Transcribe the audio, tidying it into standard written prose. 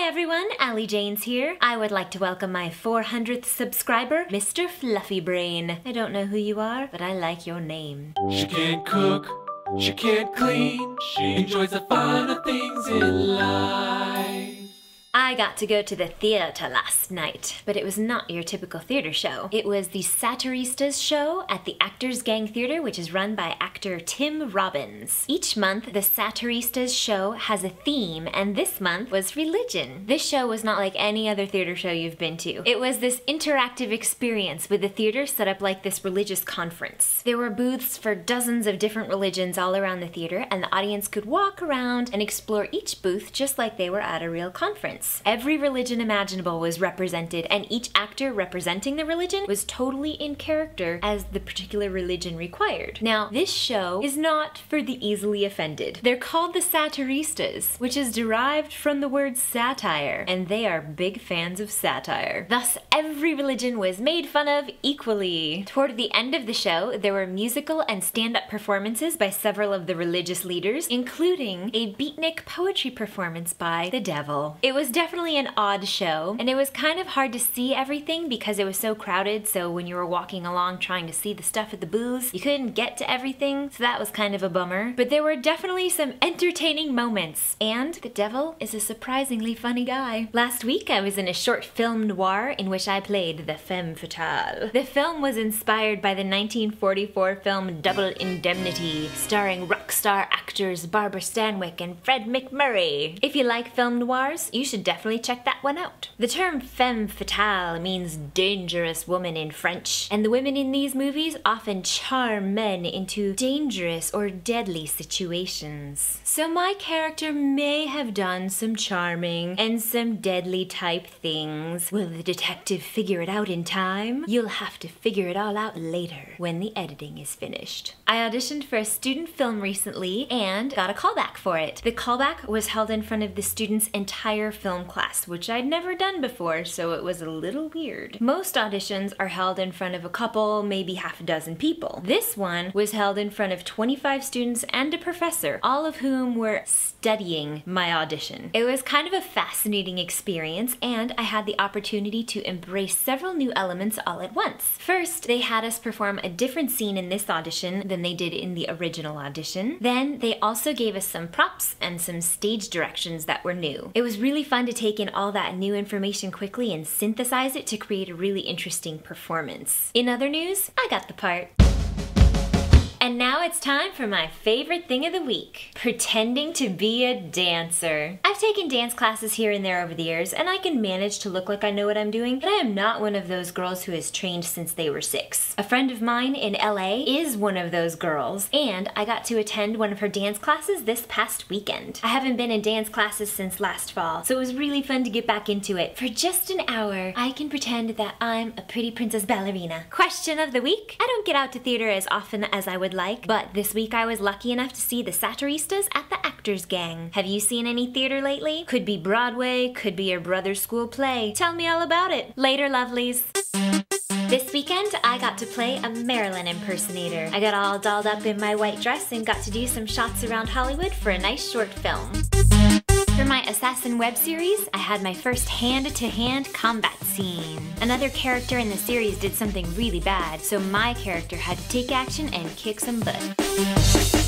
Hi everyone, Allie Janes here. I would like to welcome my 400th subscriber, Mr. Fluffy Brain. I don't know who you are, but I like your name. She can't cook, she can't clean, she enjoys the finer things in life. I got to go to the theater last night, but it was not your typical theater show. It was the Satiristas show at the Actors Gang Theater, which is run by actor Tim Robbins. Each month, the Satiristas show has a theme, and this month was religion. This show was not like any other theater show you've been to. It was this interactive experience with the theater set up like this religious conference. There were booths for dozens of different religions all around the theater, and the audience could walk around and explore each booth just like they were at a real conference. Every religion imaginable was represented, and each actor representing the religion was totally in character as the particular religion required. Now, this show is not for the easily offended. They're called the Satiristas, which is derived from the word satire, and they are big fans of satire. Thus, every religion was made fun of equally. Toward the end of the show, there were musical and stand-up performances by several of the religious leaders, including a beatnik poetry performance by the devil. It was definitely an odd show, and it was kind of hard to see everything because it was so crowded, so when you were walking along trying to see the stuff at the booths, you couldn't get to everything, so that was kind of a bummer. But there were definitely some entertaining moments, and the devil is a surprisingly funny guy. Last week I was in a short film noir in which I played the femme fatale. The film was inspired by the 1944 film Double Indemnity, starring rock star actors Barbara Stanwyck and Fred McMurray. If you like film noirs, you should definitely check that one out. The term femme fatale means dangerous woman in French, and the women in these movies often charm men into dangerous or deadly situations. So my character may have done some charming and some deadly type things. Will the detective figure it out in time? You'll have to figure it all out later when the editing is finished. I auditioned for a student film recently and got a callback for it. The callback was held in front of the students' entire film class, which I'd never done before, so it was a little weird. Most auditions are held in front of a couple, maybe half a dozen people. This one was held in front of 25 students and a professor, all of whom were studying my audition. It was kind of a fascinating experience, and I had the opportunity to embrace several new elements all at once. First, they had us perform a different scene in this audition than they did in the original audition. Then, they also gave us some props and some stage directions that were new. It was really fun to take in all that new information quickly and synthesize it to create a really interesting performance. In other news, I got the part. And now it's time for my favorite thing of the week, pretending to be a dancer. I've taken dance classes here and there over the years, and I can manage to look like I know what I'm doing, but I am not one of those girls who has trained since they were 6. A friend of mine in LA is one of those girls, and I got to attend one of her dance classes this past weekend. I haven't been in dance classes since last fall, so it was really fun to get back into it. For just an hour, I can pretend that I'm a pretty princess ballerina. Question of the week: I don't get out to theater as often as I would like, but this week I was lucky enough to see the Satiristas at the Actors Gang. Have you seen any theater lately? Could be Broadway, could be your brother's school play. Tell me all about it. Later, lovelies. This weekend, I got to play a Marilyn impersonator. I got all dolled up in my white dress and got to do some shots around Hollywood for a nice short film. For my Assassin web series, I had my first hand-to-hand combat scene. Another character in the series did something really bad, so my character had to take action and kick some butt.